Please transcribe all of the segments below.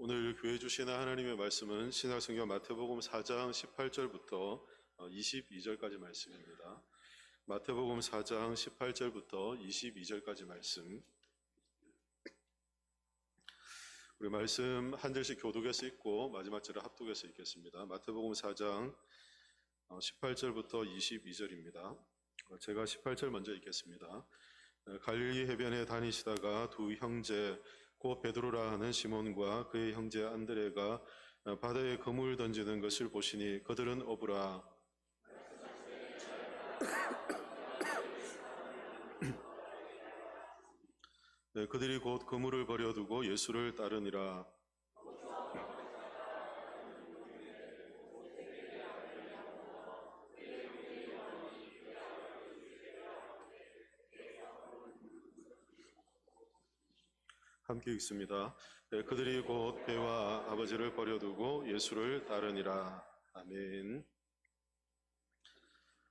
오늘 교회 주시는 하나님의 말씀은 신약성경 마태복음 4장 18절부터 22절까지 말씀입니다. 마태복음 4장 18절부터 22절까지 말씀. 우리 말씀 한 절씩 교독해서 읽고 마지막 절을 합독해서 읽겠습니다. 마태복음 4장 18절부터 22절입니다. 제가 18절 먼저 읽겠습니다. 갈릴리 해변에 다니시다가 두 형제 곧 베드로라 하는 시몬과 그의 형제 안드레가 바다에 그물 던지는 것을 보시니 그들은 어부라. 그들이 곧 그물을 버려두고 예수를 따르니라. 함께 읽습니다. 그들이 곧 배와 아버지를 버려두고 예수를 따르니라. 아멘.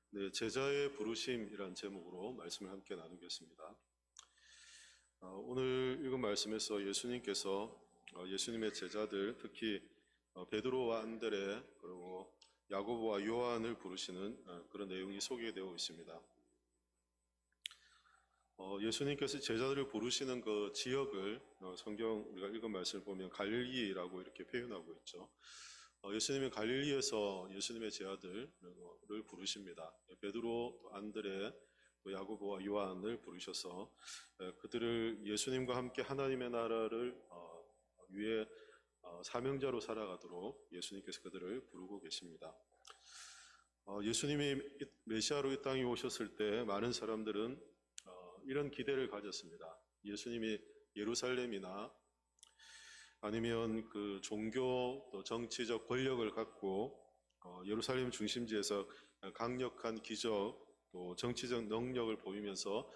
네, 제자의 부르심이란 제목으로 말씀을 함께 나누겠습니다. 오늘 읽은 말씀에서 예수님께서 예수님의 제자들, 특히 베드로와 안드레 그리고 야고보와 요한을 부르시는 그런 내용이 소개되어 있습니다. 예수님께서 제자들을 부르시는 그 지역을 성경 우리가 읽은 말씀을 보면 갈릴리라고 이렇게 표현하고 있죠. 예수님이 갈릴리에서 예수님의 제자들을 부르십니다. 베드로, 안드레, 야고보와 요한을 부르셔서 그들을 예수님과 함께 하나님의 나라를 위해 사명자로 살아가도록 예수님께서 그들을 부르고 계십니다. 예수님이 메시아로 이 땅에 오셨을 때 많은 사람들은 이런 기대를 가졌습니다. 예수님이 예루살렘이나 아니면 그 종교 또 정치적 권력을 갖고 예루살렘 중심지에서 강력한 기적 또 정치적 능력을 보이면서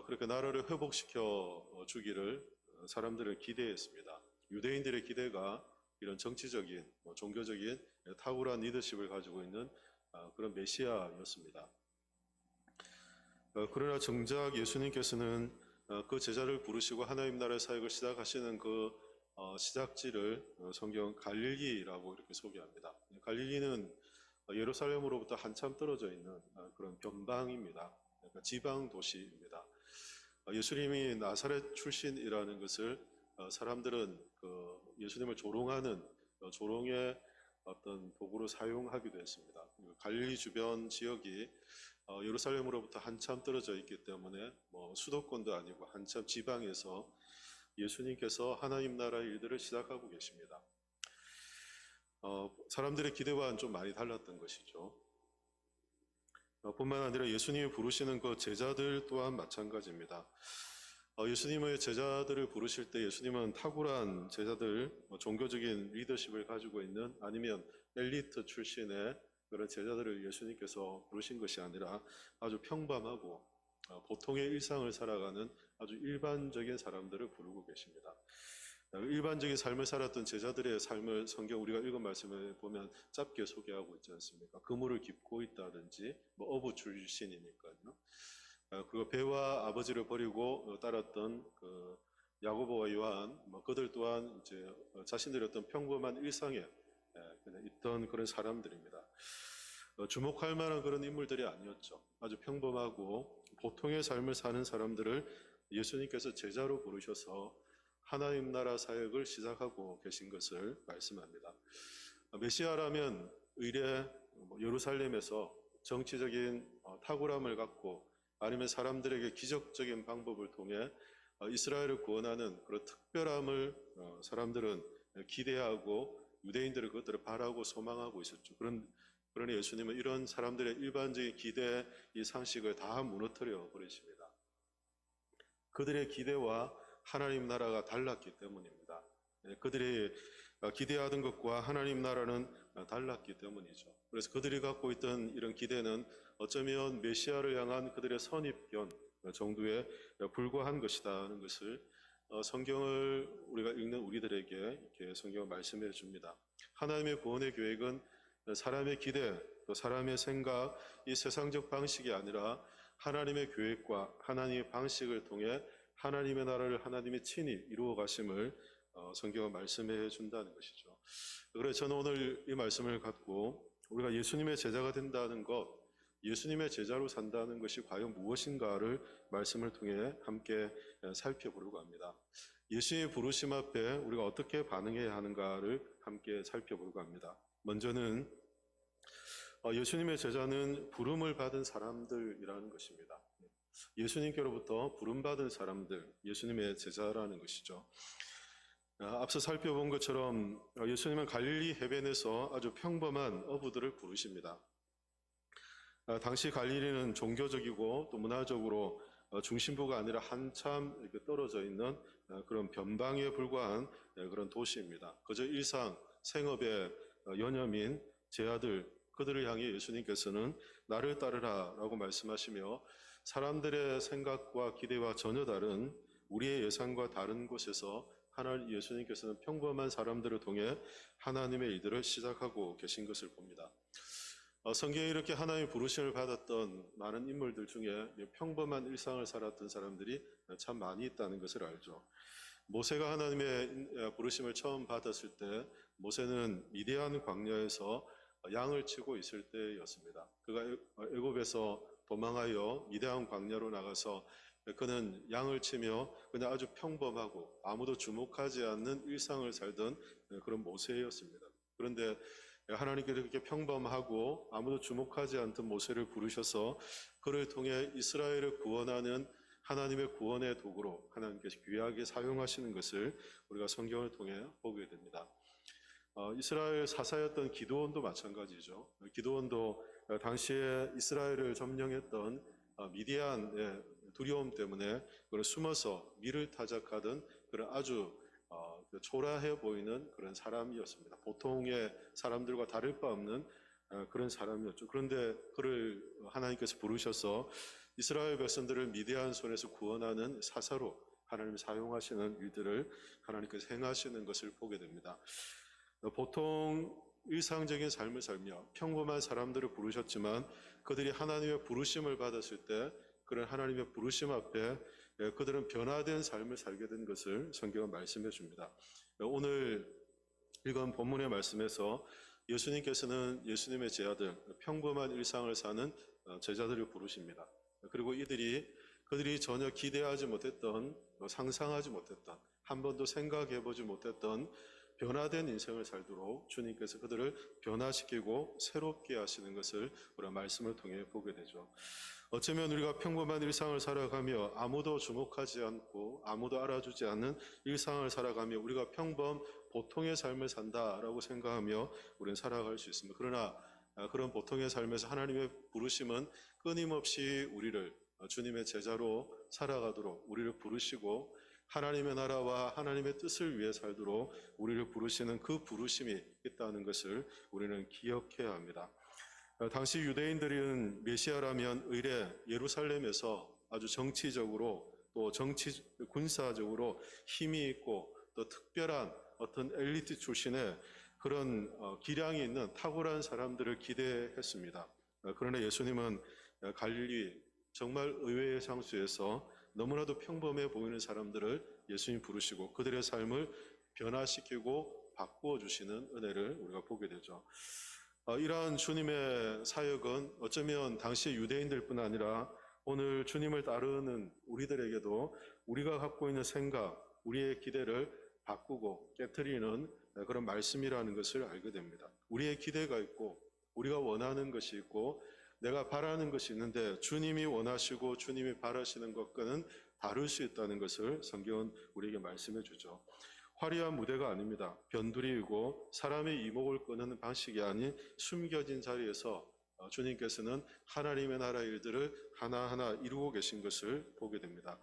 그렇게 나라를 회복시켜 주기를 사람들은 기대했습니다. 유대인들의 기대가 이런 정치적인 종교적인 탁월한 리더십을 가지고 있는 그런 메시아였습니다. 그러나 정작 예수님께서는 그 제자를 부르시고 하나님 나라의 사역을 시작하시는 그 시작지를 성경 갈릴리라고 이렇게 소개합니다. 갈릴리는 예루살렘으로부터 한참 떨어져 있는 그런 변방입니다. 그러니까 지방 도시입니다. 예수님이 나사렛 출신이라는 것을 사람들은 그 예수님을 조롱하는 조롱의 어떤 도구로 사용하기도 했습니다. 갈릴리 주변 지역이 예루살렘으로부터 한참 떨어져 있기 때문에 수도권도 아니고 한참 지방에서 예수님께서 하나님 나라의 일들을 시작하고 계십니다. 사람들의 기대와는 좀 많이 달랐던 것이죠. 뿐만 아니라 예수님이 부르시는 그 제자들 또한 마찬가지입니다. 예수님의 제자들을 부르실 때 예수님은 탁월한 제자들, 종교적인 리더십을 가지고 있는 아니면 엘리트 출신의 그런 제자들을 예수님께서 부르신 것이 아니라 아주 평범하고 보통의 일상을 살아가는 아주 일반적인 사람들을 부르고 계십니다. 일반적인 삶을 살았던 제자들의 삶을 성경 우리가 읽은 말씀을 보면 짧게 소개하고 있지 않습니까? 그물을 깁고 있다든지 어부 출신이니까요. 그리고 배와 아버지를 버리고 따랐던 그 야고보와 요한 그들 또한 이제 자신들의 어떤 평범한 일상에 있던 그런 사람들입니다. 주목할 만한 그런 인물들이 아니었죠. 아주 평범하고 보통의 삶을 사는 사람들을 예수님께서 제자로 부르셔서 하나님 나라 사역을 시작하고 계신 것을 말씀합니다. 메시아라면 의례 예루살렘에서 정치적인 탁월함을 갖고 아니면 사람들에게 기적적인 방법을 통해 이스라엘을 구원하는 그런 특별함을 사람들은 기대하고 유대인들은 그것들을 바라고 소망하고 있었죠. 그러나 예수님은 이런 사람들의 일반적인 기대, 이 상식을 다 무너뜨려 버리십니다. 그들의 기대와 하나님 나라가 달랐기 때문입니다. 그들이 기대하던 것과 하나님 나라는 달랐기 때문이죠. 그래서 그들이 갖고 있던 이런 기대는 어쩌면 메시아를 향한 그들의 선입견 정도에 불과한 것이다는 것을 성경을 우리가 읽는 우리들에게 이렇게 성경을 말씀해 줍니다. 하나님의 구원의 계획은 사람의 기대, 또 사람의 생각, 이 세상적 방식이 아니라 하나님의 계획과 하나님의 방식을 통해 하나님의 나라를 하나님이 친히 이루어 가심을 성경은 말씀해 준다는 것이죠. 그래서 저는 오늘 이 말씀을 갖고 우리가 예수님의 제자가 된다는 것, 예수님의 제자로 산다는 것이 과연 무엇인가를 말씀을 통해 함께 살펴보려고 합니다. 예수님의 부르심 앞에 우리가 어떻게 반응해야 하는가를 함께 살펴보려고 합니다. 먼저는 예수님의 제자는 부름을 받은 사람들이라는 것입니다. 예수님께로부터 부름받은 사람들, 예수님의 제자라는 것이죠. 앞서 살펴본 것처럼 예수님은 갈릴리 해변에서 아주 평범한 어부들을 부르십니다. 당시 갈릴리는 종교적이고 또 문화적으로 중심부가 아니라 한참 이렇게 떨어져 있는 그런 변방에 불과한 그런 도시입니다. 그저 일상 생업의 연염인 제 아들 그들을 향해 예수님께서는 나를 따르라 라고 말씀하시며 사람들의 생각과 기대와 전혀 다른 우리의 예상과 다른 곳에서 하나님 예수님께서는 평범한 사람들을 통해 하나님의 일들을 시작하고 계신 것을 봅니다. 성경에 이렇게 하나님의 부르심을 받았던 많은 인물들 중에 평범한 일상을 살았던 사람들이 참 많이 있다는 것을 알죠. 모세가 하나님의 부르심을 처음 받았을 때 모세는 미디안 광야에서 양을 치고 있을 때였습니다. 그가 애굽에서 도망하여 미디안 광야로 나가서 그는 양을 치며 그냥 아주 평범하고 아무도 주목하지 않는 일상을 살던 그런 모세였습니다. 그런데 하나님께서 그렇게 평범하고 아무도 주목하지 않던 모세를 부르셔서 그를 통해 이스라엘을 구원하는 하나님의 구원의 도구로 하나님께서 귀하게 사용하시는 것을 우리가 성경을 통해 보게 됩니다. 이스라엘 사사였던 기드온도 마찬가지죠. 기드온도 당시에 이스라엘을 점령했던 미디안의 두려움 때문에 그걸 숨어서 밀을 타작하던 그런 아주 초라해 보이는 그런 사람이었습니다. 보통의 사람들과 다를 바 없는 그런 사람이었죠. 그런데 그를 하나님께서 부르셔서 이스라엘 백성들을 미디안 손에서 구원하는 사사로 하나님이 사용하시는 일들을 하나님께서 행하시는 것을 보게 됩니다. 보통 일상적인 삶을 살며 평범한 사람들을 부르셨지만 그들이 하나님의 부르심을 받았을 때 그런 하나님의 부르심 앞에 그들은 변화된 삶을 살게 된 것을 성경은 말씀해 줍니다. 오늘 읽은 본문의 말씀에서 예수님께서는 예수님의 제자들, 평범한 일상을 사는 제자들을 부르십니다. 그리고 그들이 전혀 기대하지 못했던, 상상하지 못했던, 한 번도 생각해보지 못했던 변화된 인생을 살도록 주님께서 그들을 변화시키고 새롭게 하시는 것을 우리가 말씀을 통해 보게 되죠. 어쩌면 우리가 평범한 일상을 살아가며 아무도 주목하지 않고 아무도 알아주지 않는 일상을 살아가며 우리가 보통의 삶을 산다라고 생각하며 우리는 살아갈 수 있습니다. 그러나 그런 보통의 삶에서 하나님의 부르심은 끊임없이 우리를 주님의 제자로 살아가도록 우리를 부르시고 하나님의 나라와 하나님의 뜻을 위해 살도록 우리를 부르시는 그 부르심이 있다는 것을 우리는 기억해야 합니다. 당시 유대인들은 메시아라면 의례 예루살렘에서 아주 정치적으로 또 군사적으로 힘이 있고 또 특별한 어떤 엘리트 출신의 그런 기량이 있는 탁월한 사람들을 기대했습니다. 그러나 예수님은 갈릴리 정말 의외의 장소에서 너무나도 평범해 보이는 사람들을 예수님 부르시고 그들의 삶을 변화시키고 바꾸어 주시는 은혜를 우리가 보게 되죠. 이러한 주님의 사역은 어쩌면 당시 유대인들뿐 아니라 오늘 주님을 따르는 우리들에게도 우리가 갖고 있는 생각, 우리의 기대를 바꾸고 깨트리는 그런 말씀이라는 것을 알게 됩니다. 우리의 기대가 있고 우리가 원하는 것이 있고 내가 바라는 것이 있는데 주님이 원하시고 주님이 바라시는 것과는 다를 수 있다는 것을 성경은 우리에게 말씀해 주죠. 화려한 무대가 아닙니다. 변두리이고 사람의 이목을 끄는 방식이 아닌 숨겨진 자리에서 주님께서는 하나님의 나라 일들을 하나하나 이루고 계신 것을 보게 됩니다.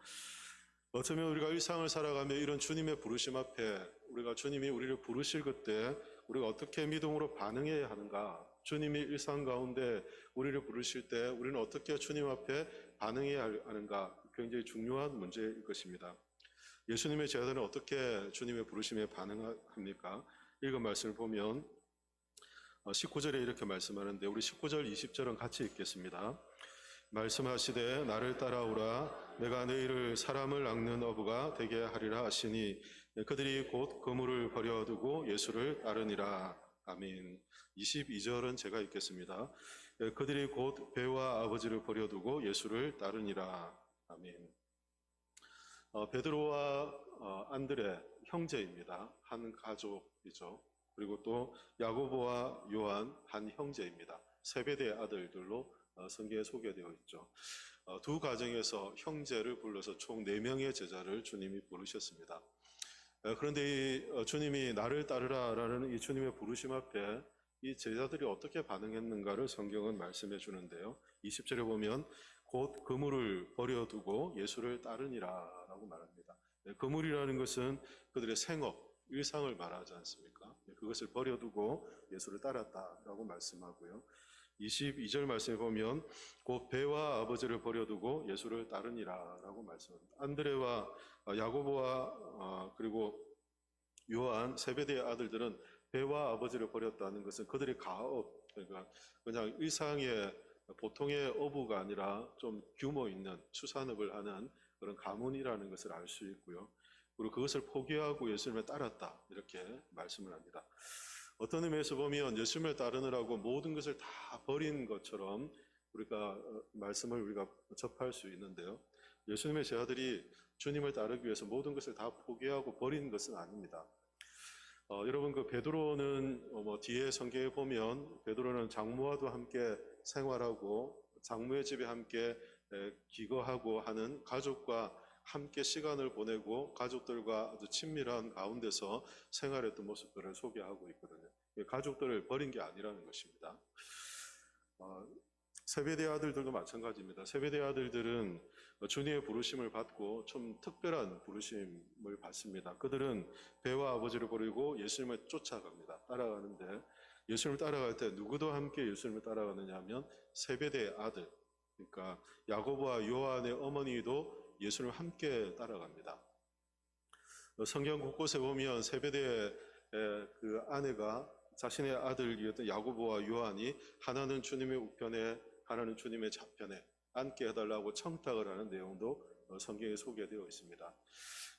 어쩌면 우리가 일상을 살아가며 이런 주님의 부르심 앞에 우리가 주님이 우리를 부르실 그때 우리가 어떻게 믿음으로 반응해야 하는가, 주님이 일상 가운데 우리를 부르실 때 우리는 어떻게 주님 앞에 반응해야 하는가, 굉장히 중요한 문제일 것입니다. 예수님의 제자들은 어떻게 주님의 부르심에 반응합니까? 읽은 말씀을 보면 19절에 이렇게 말씀하는데 우리 19절 20절은 같이 읽겠습니다. 말씀하시되 나를 따라오라 내가 너희를 사람을 낚는 어부가 되게 하리라 하시니 그들이 곧 그물을 버려두고 예수를 따르니라. 아멘. 22절은 제가 읽겠습니다. 그들이 곧 배와 아버지를 버려두고 예수를 따르니라. 아멘. 베드로와 안드레 형제입니다. 한 가족이죠. 그리고 또 야고보와 요한 한 형제입니다. 세베대 아들들로 성경에 소개되어 있죠. 두 가정에서 형제를 불러서 총 4명의 제자를 주님이 부르셨습니다. 그런데 이 주님이 나를 따르라라는 이 주님의 부르심 앞에 이 제자들이 어떻게 반응했는가를 성경은 말씀해 주는데요. 20절에 보면 곧 그물을 버려두고 예수를 따르니라 라고 말합니다. 그물이라는 것은 그들의 생업, 일상을 말하지 않습니까? 그것을 버려두고 예수를 따랐다라고 말씀하고요. 22절 말씀에 보면 곧 배와 아버지를 버려두고 예수를 따르니라 라고 말씀합니다. 안드레와 야고보와 그리고 요한 세베대의 아들들은 배와 아버지를 버렸다는 것은 그들의 가업, 그러니까 그냥 일상의 보통의 어부가 아니라 좀 규모 있는 수산업을 하는 그런 가문이라는 것을 알 수 있고요. 그리고 그것을 포기하고 예수님을 따랐다 이렇게 말씀을 합니다. 어떤 의미에서 보면 예수님을 따르느라고 모든 것을 다 버린 것처럼 말씀을 우리가 접할 수 있는데요. 예수님의 제자들이 주님을 따르기 위해서 모든 것을 다 포기하고 버린 것은 아닙니다. 여러분 그 베드로는 뒤에 성경에 보면 베드로는 장모와도 함께 생활하고 장모의 집에 함께 기거하고 하는 가족과 함께 시간을 보내고 가족들과 아주 친밀한 가운데서 생활했던 모습들을 소개하고 있거든요. 가족들을 버린 게 아니라는 것입니다. 세베대 아들들도 마찬가지입니다. 세베대 아들들은 주님의 부르심을 받고 좀 특별한 부르심을 받습니다. 그들은 배와 아버지를 버리고 예수님을 쫓아갑니다. 따라가는데 예수님을 따라갈 때 누구도 함께 예수님을 따라가느냐 하면 세베대의 아들, 그러니까 야고보와 요한의 어머니도 예수님을 함께 따라갑니다. 성경 곳곳에 보면 세베대의 그 아내가 자신의 아들이었던 야고보와 요한이 하나는 주님의 우편에 하나는 주님의 좌편에 앉게 해달라고 청탁을 하는 내용도 성경에 소개되어 있습니다.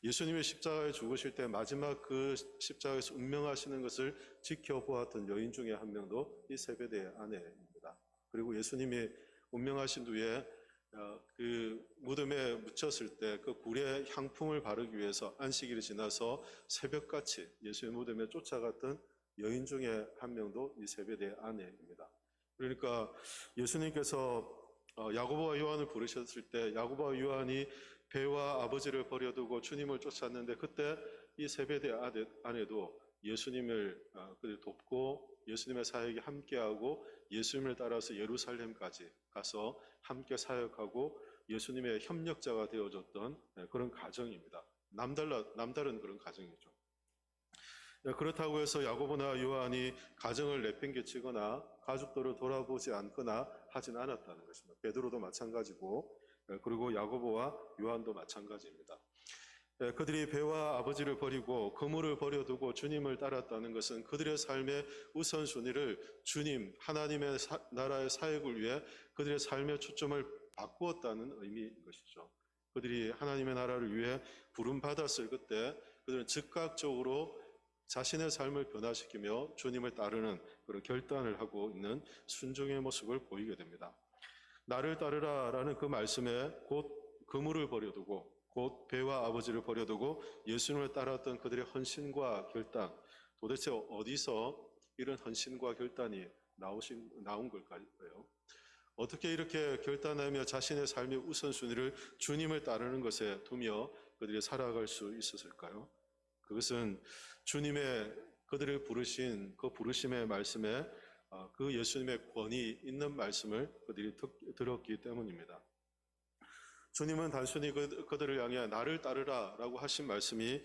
예수님의 십자가에 죽으실 때 마지막 그 십자가에서 운명하시는 것을 지켜보았던 여인 중에 한 명도 이 세베대의 아내입니다. 그리고 예수님이 운명하신 후에 그 무덤에 묻혔을 때 그 불에 향품을 바르기 위해서 안식일이 지나서 새벽같이 예수의 무덤에 쫓아갔던 여인 중에 한 명도 이 세베대의 아내입니다. 그러니까 예수님께서 야고보와 요한을 부르셨을 때 야고보와 요한이 배와 아버지를 버려두고 주님을 쫓았는데 그때 이 세베대 아내도 예수님을 돕고 예수님의 사역에 함께하고 예수님을 따라서 예루살렘까지 가서 함께 사역하고 예수님의 협력자가 되어줬던 그런 가정입니다. 남다른 그런 가정이죠. 그렇다고 해서 야고보나 요한이 가정을 내팽개치거나 가족들을 돌아보지 않거나 하진 않았다는 것입니다. 베드로도 마찬가지고 그리고 야고보와 요한도 마찬가지입니다. 그들이 배와 아버지를 버리고 그물을 버려두고 주님을 따랐다는 것은 그들의 삶의 우선순위를 주님, 하나님의 나라의 사역을 위해 그들의 삶의 초점을 바꾸었다는 의미인 것이죠. 그들이 하나님의 나라를 위해 부름받았을 그때 그들은 즉각적으로 자신의 삶을 변화시키며 주님을 따르는 그런 결단을 하고 있는 순종의 모습을 보이게 됩니다. 나를 따르라라는 그 말씀에 곧 그물을 버려두고 곧 배와 아버지를 버려두고 예수님을 따랐던 그들의 헌신과 결단, 도대체 어디서 이런 헌신과 결단이 나온 걸까요? 어떻게 이렇게 결단하며 자신의 삶의 우선순위를 주님을 따르는 것에 두며 그들이 살아갈 수 있었을까요? 그것은 주님의 그들을 부르신 그 부르심의 말씀에 그 예수님의 권위 있는 말씀을 그들이 들었기 때문입니다. 주님은 단순히 그들을 향해 나를 따르라 라고 하신 말씀이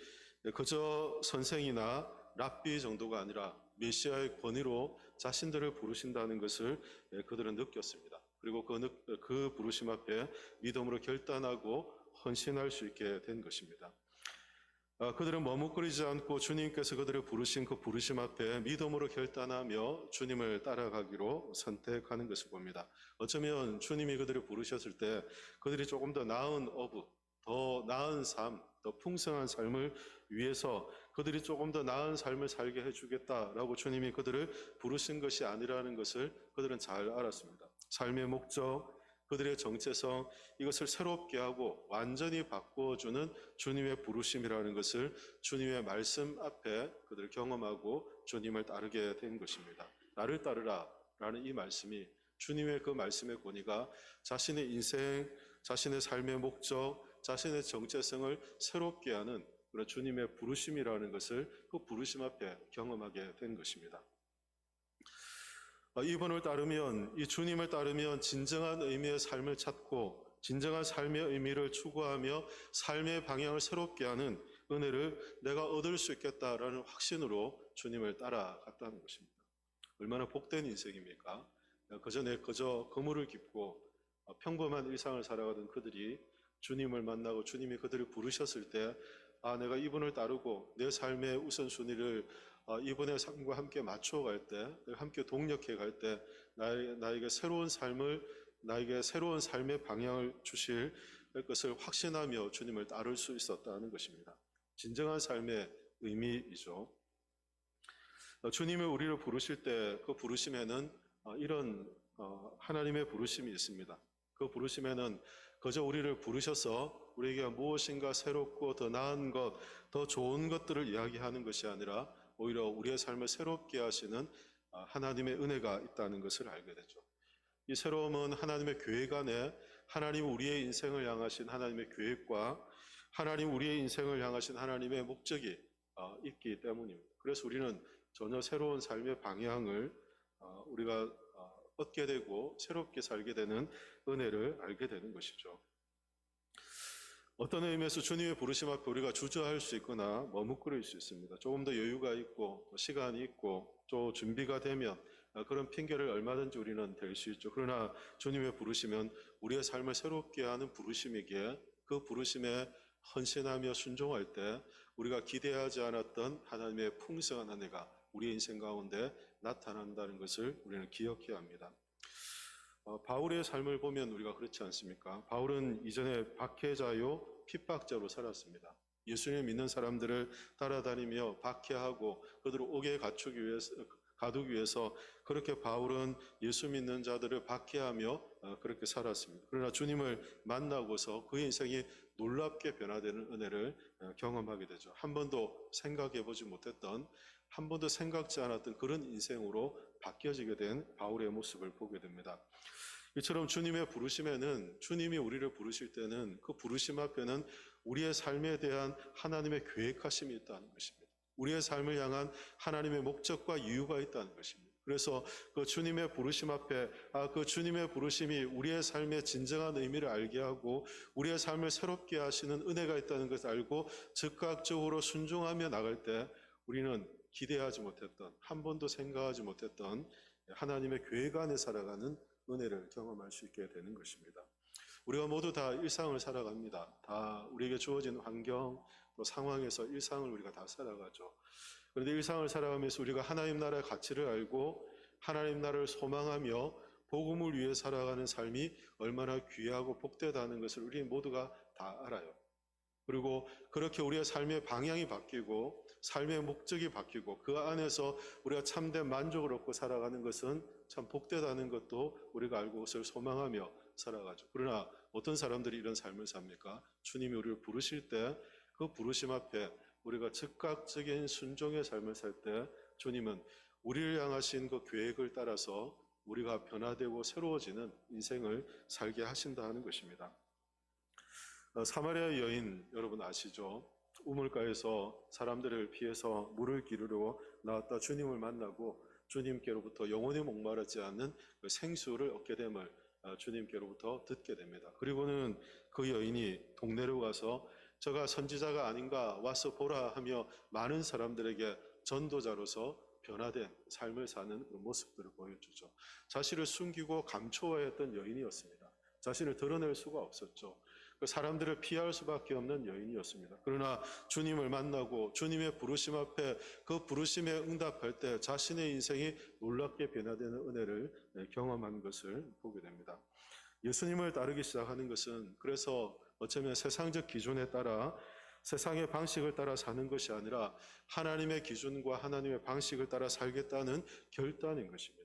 그저 선생이나 랍비 정도가 아니라 메시아의 권위로 자신들을 부르신다는 것을 그들은 느꼈습니다. 그리고 그 부르심 앞에 믿음으로 결단하고 헌신할 수 있게 된 것입니다. 그들은 머뭇거리지 않고 주님께서 그들을 부르신 그 부르심 앞에 믿음으로 결단하며 주님을 따라가기로 선택하는 것을 봅니다. 어쩌면 주님이 그들을 부르셨을 때 그들이 조금 더 나은 어부, 더 나은 삶, 더 풍성한 삶을 위해서 그들이 조금 더 나은 삶을 살게 해주겠다라고 주님이 그들을 부르신 것이 아니라는 것을 그들은 잘 알았습니다. 삶의 목적, 그들의 정체성, 이것을 새롭게 하고 완전히 바꿔주는 주님의 부르심이라는 것을 주님의 말씀 앞에 그들 경험하고 주님을 따르게 된 것입니다. 나를 따르라 라는 이 말씀이, 주님의 그 말씀의 권위가 자신의 인생, 자신의 삶의 목적, 자신의 정체성을 새롭게 하는 그런 주님의 부르심이라는 것을 그 부르심 앞에 경험하게 된 것입니다. 이분을 따르면, 이 주님을 따르면 진정한 의미의 삶을 찾고 진정한 삶의 의미를 추구하며 삶의 방향을 새롭게 하는 은혜를 내가 얻을 수 있겠다라는 확신으로 주님을 따라갔다는 것입니다. 얼마나 복된 인생입니까? 그저 그물을 깁고 평범한 일상을 살아가던 그들이 주님을 만나고 주님이 그들을 부르셨을 때, 내가 이분을 따르고 내 삶의 우선순위를 이분의 삶과 함께 맞춰갈 때, 함께 동력해 갈 때 나에게 새로운 삶의 방향을 주실 것을 확신하며 주님을 따를 수 있었다는 것입니다. 진정한 삶의 의미이죠. 주님이 우리를 부르실 때 그 부르심에는 이런 하나님의 부르심이 있습니다. 그 부르심에는 그저 우리를 부르셔서 우리에게 무엇인가 새롭고 더 나은 것, 더 좋은 것들을 이야기하는 것이 아니라 오히려 우리의 삶을 새롭게 하시는 하나님의 은혜가 있다는 것을 알게 되죠. 이 새로움은 하나님의 계획 안에 하나님 우리의 인생을 향하신 하나님의 계획과 하나님 우리의 인생을 향하신 하나님의 목적이 있기 때문입니다. 그래서 우리는 전혀 새로운 삶의 방향을 우리가 얻게 되고 새롭게 살게 되는 은혜를 알게 되는 것이죠. 어떤 의미에서 주님의 부르심 앞에 우리가 주저할 수 있거나 머뭇거릴 수 있습니다. 조금 더 여유가 있고 시간이 있고 또 준비가 되면 그런 핑계를 얼마든지 우리는 댈 수 있죠. 그러나 주님의 부르시면 우리의 삶을 새롭게 하는 부르심이기에 그 부르심에 헌신하며 순종할 때 우리가 기대하지 않았던 하나님의 풍성한 은혜가 우리의 인생 가운데 나타난다는 것을 우리는 기억해야 합니다. 바울의 삶을 보면 우리가 그렇지 않습니까? 바울은 이전에 박해자요 핍박자로 살았습니다. 예수님 믿는 사람들을 따라다니며 박해하고 그들을 옥에 가두기 위해서 그렇게 바울은 예수 믿는 자들을 박해하며 그렇게 살았습니다. 그러나 주님을 만나고서 그의 인생이 놀랍게 변화되는 은혜를 경험하게 되죠. 한 번도 생각해보지 못했던, 한 번도 생각지 않았던 그런 인생으로 바뀌어지게 된 바울의 모습을 보게 됩니다. 이처럼 주님의 부르심에는, 주님이 우리를 부르실 때는 그 부르심 앞에는 우리의 삶에 대한 하나님의 계획하심이 있다는 것입니다. 우리의 삶을 향한 하나님의 목적과 이유가 있다는 것입니다. 그래서 그 주님의 부르심 앞에 그 주님의 부르심이 우리의 삶의 진정한 의미를 알게 하고 우리의 삶을 새롭게 하시는 은혜가 있다는 것을 알고 즉각적으로 순종하며 나갈 때 우리는 기대하지 못했던, 한 번도 생각하지 못했던 하나님의 계획 안에 살아가는 은혜를 경험할 수 있게 되는 것입니다. 우리가 모두 다 일상을 살아갑니다. 다 우리에게 주어진 환경, 또 상황에서 일상을 우리가 다 살아가죠. 그런데 일상을 살아가면서 우리가 하나님 나라의 가치를 알고 하나님 나라를 소망하며 복음을 위해 살아가는 삶이 얼마나 귀하고 복되다는 것을 우리 모두가 다 알아요. 그리고 그렇게 우리의 삶의 방향이 바뀌고 삶의 목적이 바뀌고 그 안에서 우리가 참된 만족을 얻고 살아가는 것은 참 복되다는 것도 우리가 알고 그것을 소망하며 살아가죠. 그러나 어떤 사람들이 이런 삶을 삽니까? 주님이 우리를 부르실 때 그 부르심 앞에 우리가 즉각적인 순종의 삶을 살 때 주님은 우리를 향하신 그 계획을 따라서 우리가 변화되고 새로워지는 인생을 살게 하신다 하는 것입니다. 사마리아 여인 여러분 아시죠? 우물가에서 사람들을 피해서 물을 기르러 나왔다 주님을 만나고 주님께로부터 영원히 목마르지 않는 그 생수를 얻게 됨을 주님께로부터 듣게 됩니다. 그리고는 그 여인이 동네로 가서 저가 선지자가 아닌가 와서 보라 하며 많은 사람들에게 전도자로서 변화된 삶을 사는 그 모습들을 보여주죠. 자신을 숨기고 감추어야 했던 여인이었습니다. 자신을 드러낼 수가 없었죠. 그 사람들을 피할 수밖에 없는 여인이었습니다. 그러나 주님을 만나고 주님의 부르심 앞에 그 부르심에 응답할 때 자신의 인생이 놀랍게 변화되는 은혜를 경험한 것을 보게 됩니다. 예수님을 따르기 시작하는 것은 그래서 어쩌면 세상적 기준에 따라 세상의 방식을 따라 사는 것이 아니라 하나님의 기준과 하나님의 방식을 따라 살겠다는 결단인 것입니다.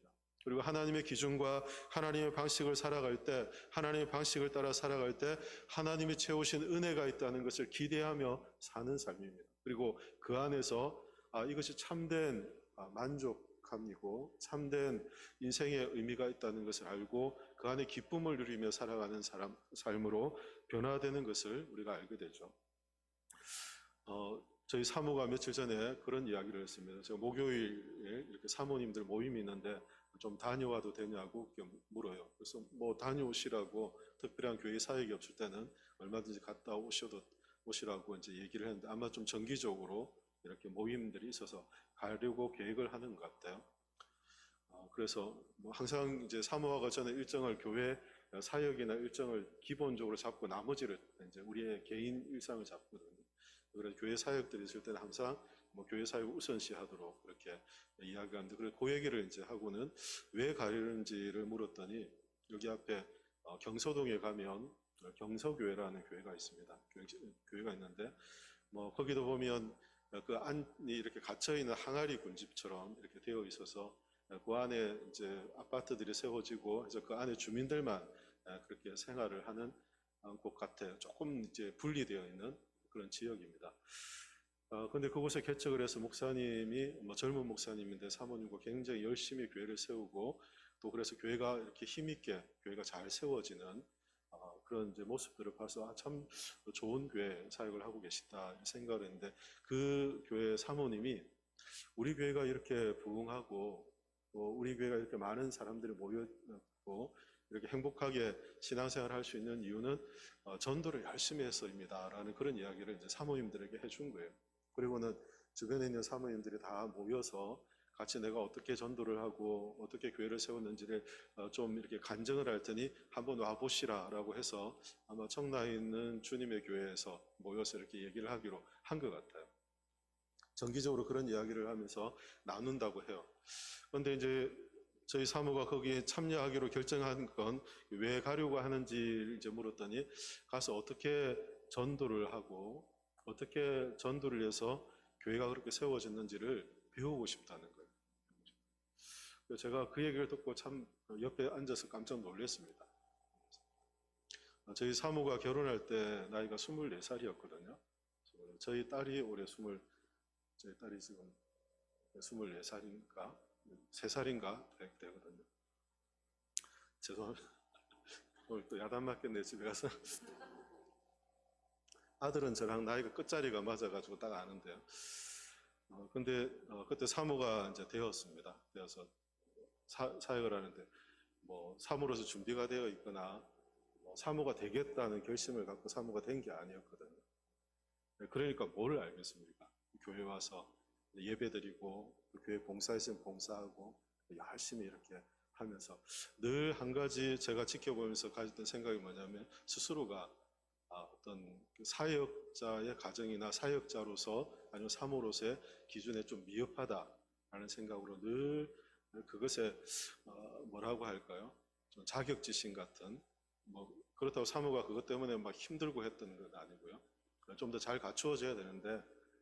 그리고 하나님의 기준과 하나님의 방식을 살아갈 때, 하나님의 방식을 따라 살아갈 때 하나님이 채우신 은혜가 있다는 것을 기대하며 사는 삶입니다. 그리고 그 안에서 이것이 참된 만족함이고 참된 인생의 의미가 있다는 것을 알고 그 안에 기쁨을 누리며 살아가는 삶으로 변화되는 것을 우리가 알게 되죠. 저희 사모가 며칠 전에 그런 이야기를 했습니다. 제가 목요일에 이렇게 사모님들 모임이 있는데 좀 다녀와도 되냐고 물어요. 그래서 뭐 다녀오시라고 특별한 교회 사역이 없을 때는 얼마든지 갔다 오시라고 이제 얘기를 했는데 아마 좀 정기적으로 이렇게 모임들이 있어서 가려고 계획을 하는 것 같아요. 그래서 뭐 항상 이제 사모하가 저는 일정을 교회 사역이나 일정을 기본적으로 잡고 나머지를 이제 우리의 개인 일상을 잡거든요. 그래서 교회 사역들이 있을 때는 항상 뭐 교회 사역 우선시하도록 그렇게 이야기하는데 그래서 그 얘기를 이제 하고는 왜 가려는지를 물었더니 여기 앞에 경서동에 가면 경서교회라는 교회가 있습니다. 교회가 있는데 뭐 거기도 보면 그 안이 이렇게 갇혀 있는 항아리 군집처럼 이렇게 되어 있어서 그 안에 이제 아파트들이 세워지고 해서 그 안에 주민들만 그렇게 생활을 하는 곳 같아요. 조금 이제 분리되어 있는 그런 지역입니다. 근데 그곳에 개척을 해서 목사님이 뭐 젊은 목사님인데 사모님과 굉장히 열심히 교회를 세우고 또 그래서 교회가 이렇게 힘있게 교회가 잘 세워지는 그런 이제 모습들을 봐서 참 좋은 교회 사역을 하고 계시다 생각을 했는데 그 교회 사모님이 우리 교회가 이렇게 부흥하고 또 우리 교회가 이렇게 많은 사람들이 모였고 이렇게 행복하게 신앙생활을 할 수 있는 이유는 전도를 열심히 해서입니다 라는 그런 이야기를 이제 사모님들에게 해준 거예요. 그리고는 주변에 있는 사모님들이 다 모여서 같이 내가 어떻게 전도를 하고 어떻게 교회를 세웠는지를 좀 이렇게 간증을 할 테니 한번 와보시라 라고 해서 아마 청라에 있는 주님의 교회에서 모여서 이렇게 얘기를 하기로 한 것 같아요. 정기적으로 그런 이야기를 하면서 나눈다고 해요. 그런데 이제 저희 사모가 거기에 참여하기로 결정한 건 왜 가려고 하는지 이제 물었더니 가서 어떻게 전도를 하고 어떻게 전도를 해서 교회가 그렇게 세워졌는지를 배우고 싶다는 거예요. 제가 그 얘기를 듣고 참 옆에 앉아서 깜짝 놀랐습니다. 저희 사모가 결혼할 때 나이가 24살이었거든요. 저희 딸이 올해 저희 딸이 지금 24살인가 3살인가 되거든요. 죄송합니다. 오늘 또 야단 맞겠네 집에 가서. 아들은 저랑 나이가 끝자리가 맞아가지고 딱 아는데요. 근데 그때 사모가 이제 되었습니다. 되어서 사역을 하는데 뭐 사모로서 준비가 되어 있거나 뭐 사모가 되겠다는 결심을 갖고 사모가 된 게 아니었거든요. 그러니까 뭘 알겠습니까? 교회 와서 예배드리고 교회 봉사했으면 봉사하고 열심히 이렇게 하면서 늘 한 가지 제가 지켜보면서 가졌던 생각이 뭐냐면 스스로가 어떤 사역자의 가정이나 사역자로서 아니면 사모로서의 기준에 좀 미흡하다라는 생각으로 늘 그것에 뭐라고 할까요? 좀 자격지심 같은 뭐 그렇다고 사모가 그것 때문에 막 힘들고 했던 건 아니고요. 좀 더 잘 갖추어져야 되는데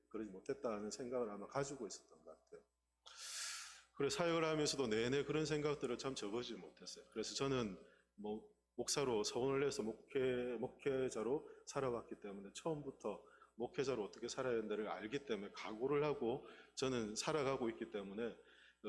그러지 못했다는 생각을 아마 가지고 있었던 것 같아요. 그래서 사역을 하면서도 내내 그런 생각들을 참 접어지지 못했어요. 그래서 저는 뭐 목사로 서원을 해서 목회자로 살아왔기 때문에 처음부터 목회자로 어떻게 살아야 되는지를 알기 때문에 각오를 하고 저는 살아가고 있기 때문에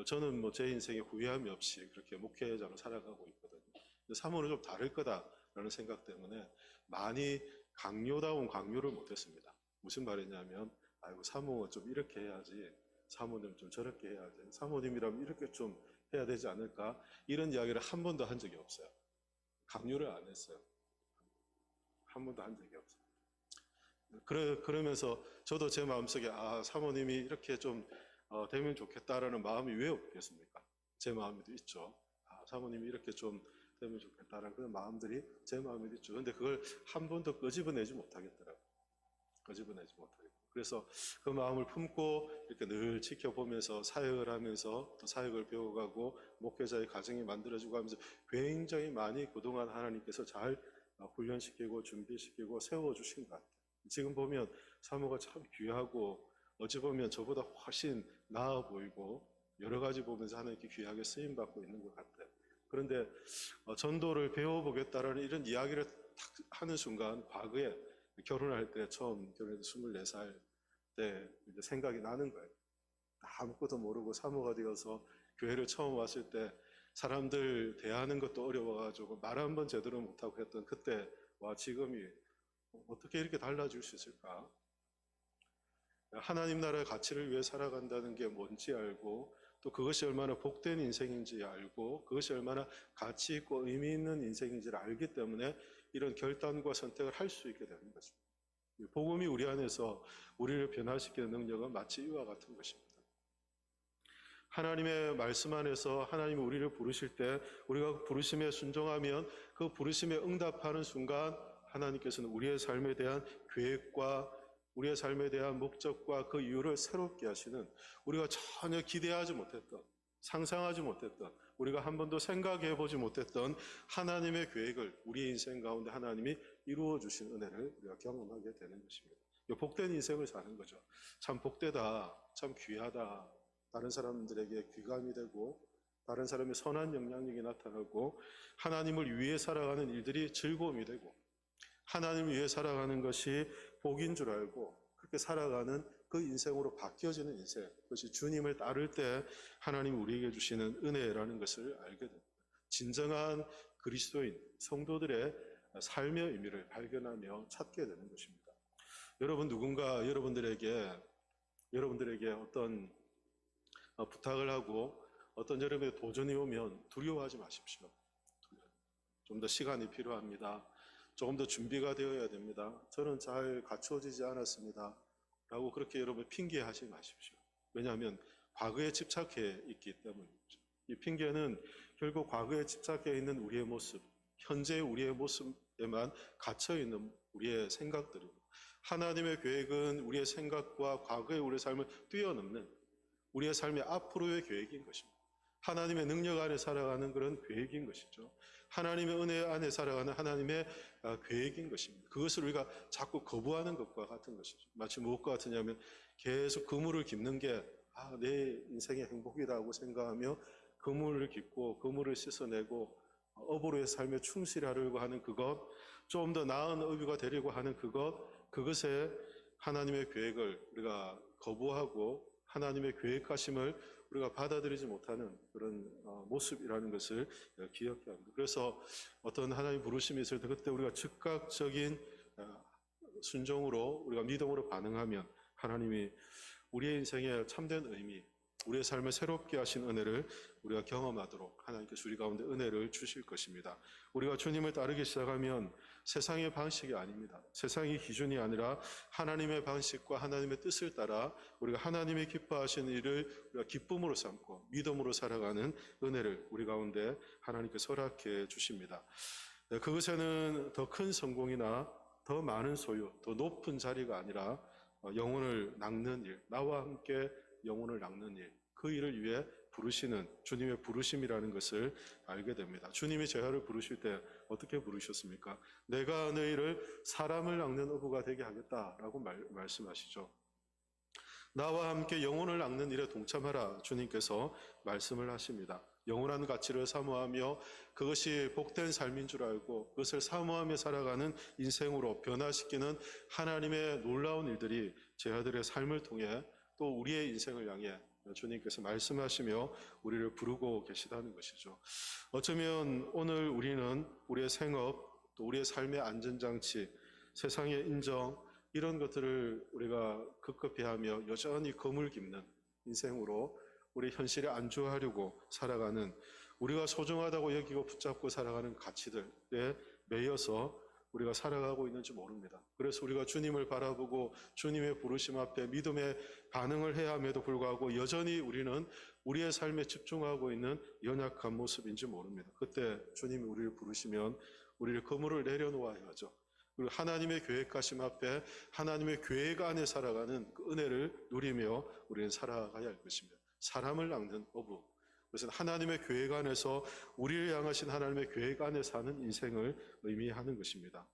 저는 뭐 제 인생에 후회함이 없이 그렇게 목회자로 살아가고 있거든요. 근데 사모는 좀 다를 거다라는 생각 때문에 많이 강요다운 강요를 못했습니다. 무슨 말이냐면 아이고 사모가 좀 이렇게 해야지 사모님 좀 저렇게 해야지 사모님이라면 이렇게 좀 해야 되지 않을까 이런 이야기를 한 번도 한 적이 없어요. 강요를 안 했어요. 한 번도 한 적이 없어요. 그러면서 저도 제 마음속에 사모님이 이렇게 좀 되면 좋겠다라는 마음이 왜 없겠습니까? 제 마음에도 있죠. 사모님이 이렇게 좀 되면 좋겠다라는 그런 마음들이 제 마음에 있죠. 그런데 그걸 한 번도 끄집어내지 못하겠더라고요. 끄집어내지 못하겠고. 그래서 그 마음을 품고 이렇게 늘 지켜보면서 사역을 하면서 또 사역을 배워가고 목회자의 가정이 만들어지고 하면서 굉장히 많이 그동안 하나님께서 잘 훈련시키고 준비시키고 세워주신 것 같아요. 지금 보면 사모가 참 귀하고 어찌 보면 저보다 훨씬 나아 보이고 여러 가지 보면서 하나님께 귀하게 쓰임받고 있는 것 같아요. 그런데 전도를 배워보겠다라는 이런 이야기를 딱 하는 순간 과거에 결혼할 때 처음 결혼해서 24살 때 이제 생각이 나는 거예요. 아무것도 모르고 사모가 되어서 교회를 처음 왔을 때 사람들 대하는 것도 어려워가지고 말 한 번 제대로 못하고 했던 그때와 지금이 어떻게 이렇게 달라질 수 있을까? 하나님 나라의 가치를 위해 살아간다는 게 뭔지 알고 또 그것이 얼마나 복된 인생인지 알고 그것이 얼마나 가치 있고 의미 있는 인생인지를 알기 때문에 이런 결단과 선택을 할 수 있게 되는 것입니다. 복음이 우리 안에서 우리를 변화시키는 능력은 마치 이와 같은 것입니다. 하나님의 말씀 안에서 하나님이 우리를 부르실 때 우리가 부르심에 순종하면 그 부르심에 응답하는 순간 하나님께서는 우리의 삶에 대한 계획과 우리의 삶에 대한 목적과 그 이유를 새롭게 하시는 우리가 전혀 기대하지 못했던 상상하지 못했던 우리가 한 번도 생각해 보지 못했던 하나님의 계획을 우리의 인생 가운데 하나님이 이루어 주신 은혜를 우리가 경험하게 되는 것입니다. 복된 인생을 사는 거죠. 참 복되다, 참 귀하다. 다른 사람들에게 귀감이 되고 다른 사람의 선한 영향력이 나타나고 하나님을 위해 살아가는 일들이 즐거움이 되고 하나님을 위해 살아가는 것이 복인 줄 알고 그렇게 살아가는 그 인생으로 바뀌어지는 인생, 그것이 주님을 따를 때 하나님 우리에게 주시는 은혜라는 것을 알게 됩니다. 진정한 그리스도인, 성도들의 삶의 의미를 발견하며 찾게 되는 것입니다. 여러분 누군가 여러분들에게 어떤 부탁을 하고 어떤 여러분의 도전이 오면 두려워하지 마십시오. 좀 더 시간이 필요합니다. 조금 더 준비가 되어야 됩니다. 저는 잘 갖추어지지 않았습니다. 라고 그렇게 여러분 핑계하지 마십시오. 왜냐하면 과거에 집착해 있기 때문이죠. 이 핑계는 결국 과거에 집착해 있는 우리의 모습, 현재의 우리의 모습에만 갇혀 있는 우리의 생각들입니다. 하나님의 계획은 우리의 생각과 과거의 우리의 삶을 뛰어넘는 우리의 삶의 앞으로의 계획인 것입니다. 하나님의 능력 안에 살아가는 그런 계획인 것이죠. 하나님의 은혜 안에 살아가는 하나님의 계획인 것입니다. 그것을 우리가 자꾸 거부하는 것과 같은 것이죠. 마치 무엇과 같으냐면 계속 그물을 깁는 게 내 인생의 행복이라고 생각하며 그물을 깁고 그물을 씻어내고 어부로의 삶에 충실하려고 하는 그것, 좀 더 나은 어부가 되려고 하는 그것에 하나님의 계획을 우리가 거부하고 하나님의 계획하심을 우리가 받아들이지 못하는 그런 모습이라는 것을 기억해야 합니다. 그래서 어떤 하나님 부르심이 있을 때 그때 우리가 즉각적인 순종으로 우리가 믿음으로 반응하면 하나님이 우리의 인생의 참된 의미, 우리의 삶을 새롭게 하신 은혜를 우리가 경험하도록 하나님께서 우리 가운데 은혜를 주실 것입니다. 우리가 주님을 따르기 시작하면 세상의 방식이 아닙니다. 세상의 기준이 아니라 하나님의 방식과 하나님의 뜻을 따라 우리가 하나님이 기뻐하시는 일을 우리가 기쁨으로 삼고 믿음으로 살아가는 은혜를 우리 가운데 하나님께서 허락해 주십니다. 그것에는 더 큰 성공이나 더 많은 소유, 더 높은 자리가 아니라 영혼을 낚는 일, 나와 함께 영혼을 낚는 일, 그 일을 위해 부르시는 주님의 부르심이라는 것을 알게 됩니다. 주님이 제자를 부르실 때 어떻게 부르셨습니까? 내가 너희를 사람을 낚는 어부가 되게 하겠다라고 말씀하시죠. 나와 함께 영혼을 낚는 일에 동참하라 주님께서 말씀을 하십니다. 영원한 가치를 사모하며 그것이 복된 삶인 줄 알고 그것을 사모하며 살아가는 인생으로 변화시키는 하나님의 놀라운 일들이 제자들의 삶을 통해 또 우리의 인생을 향해 주님께서 말씀하시며 우리를 부르고 계시다는 것이죠. 어쩌면 오늘 우리는 우리의 생업, 또 우리의 삶의 안전장치, 세상의 인정 이런 것들을 우리가 급급히 하며 여전히 거물 깁는 인생으로 우리 현실에 안주하려고 살아가는 우리가 소중하다고 여기고 붙잡고 살아가는 가치들에 매여서 우리가 살아가고 있는지 모릅니다. 그래서 우리가 주님을 바라보고 주님의 부르심 앞에 믿음의 반응을 해야 함에도 불구하고 여전히 우리는 우리의 삶에 집중하고 있는 연약한 모습인지 모릅니다. 그때 주님이 우리를 부르시면 우리를 그물을 내려놓아야 하죠. 그리고 하나님의 계획하심 앞에 하나님의 계획 안에 살아가는 그 은혜를 누리며 우리는 살아가야 할 것입니다. 사람을 낚는 어부. 그것은 하나님의 계획 안에서 우리를 향하신 하나님의 계획 안에 사는 인생을 의미하는 것입니다.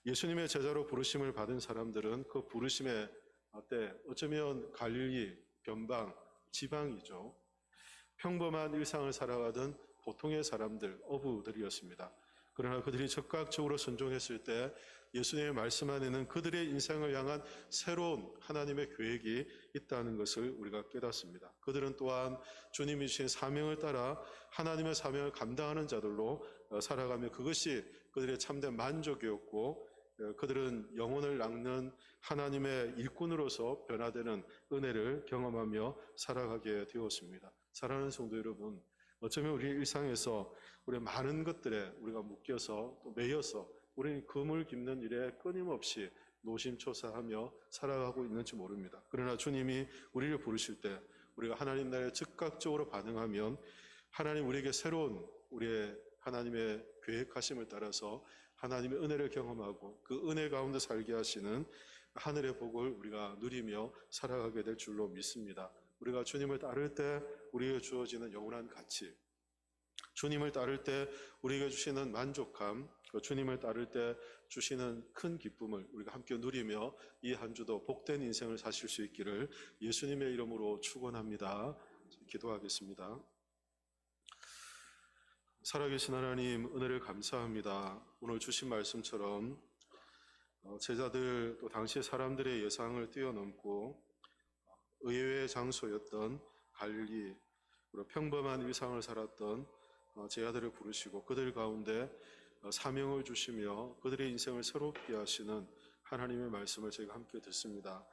예수님의 제자로 부르심을 받은 사람들은 그 부르심의 때 어쩌면 갈릴리, 변방, 지방이죠. 평범한 일상을 살아가던 보통의 사람들, 어부들이었습니다. 그러나 그들이 적극적으로 순종했을 때 예수님의 말씀 안에는 그들의 인생을 향한 새로운 하나님의 계획이 있다는 것을 우리가 깨닫습니다. 그들은 또한 주님이 주신 사명을 따라 하나님의 사명을 감당하는 자들로 살아가며 그것이 그들의 참된 만족이었고 그들은 영혼을 낚는 하나님의 일꾼으로서 변화되는 은혜를 경험하며 살아가게 되었습니다. 사랑하는 성도 여러분, 어쩌면 우리 일상에서 우리 많은 것들에 우리가 묶여서 또 매여서 우리는 금을 깁는 일에 끊임없이 노심초사하며 살아가고 있는지 모릅니다. 그러나 주님이 우리를 부르실 때 우리가 하나님 나라에 즉각적으로 반응하면 하나님 우리에게 새로운 우리의 하나님의 계획하심을 따라서 하나님의 은혜를 경험하고 그 은혜 가운데 살게 하시는 하늘의 복을 우리가 누리며 살아가게 될 줄로 믿습니다. 우리가 주님을 따를 때 우리에게 주어지는 영원한 가치, 주님을 따를 때 우리에게 주시는 만족함, 주님을 따를 때 주시는 큰 기쁨을 우리가 함께 누리며 이 한 주도 복된 인생을 사실 수 있기를 예수님의 이름으로 축원합니다. 기도하겠습니다. 살아계신 하나님, 은혜를 감사합니다. 오늘 주신 말씀처럼 제자들 또 당시 사람들의 예상을 뛰어넘고 의외의 장소였던 갈릴리, 그리고 평범한 일상을 살았던 제자들을 부르시고 그들 가운데 사명을 주시며 그들의 인생을 새롭게 하시는 하나님의 말씀을 저희가 함께 듣습니다.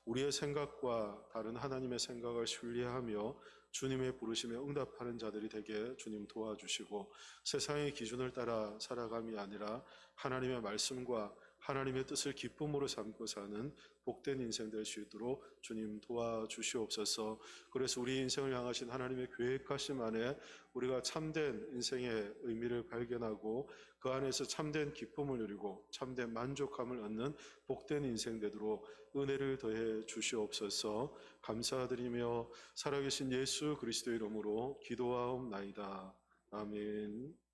우리의 생각과 다른 하나님의 생각을 신뢰하며 주님의 부르심에 응답하는 자들이 되게 주님 도와주시고 세상의 기준을 따라 살아감이 아니라 하나님의 말씀과 하나님의 뜻을 기쁨으로 삼고 사는 복된 인생 될 수 있도록 주님 도와주시옵소서. 그래서 우리 인생을 향하신 하나님의 계획하심 안에 우리가 참된 인생의 의미를 발견하고 그 안에서 참된 기쁨을 누리고 참된 만족감을 얻는 복된 인생 되도록 은혜를 더해 주시옵소서. 감사드리며 살아계신 예수 그리스도의 이름으로 기도하옵나이다. 아멘.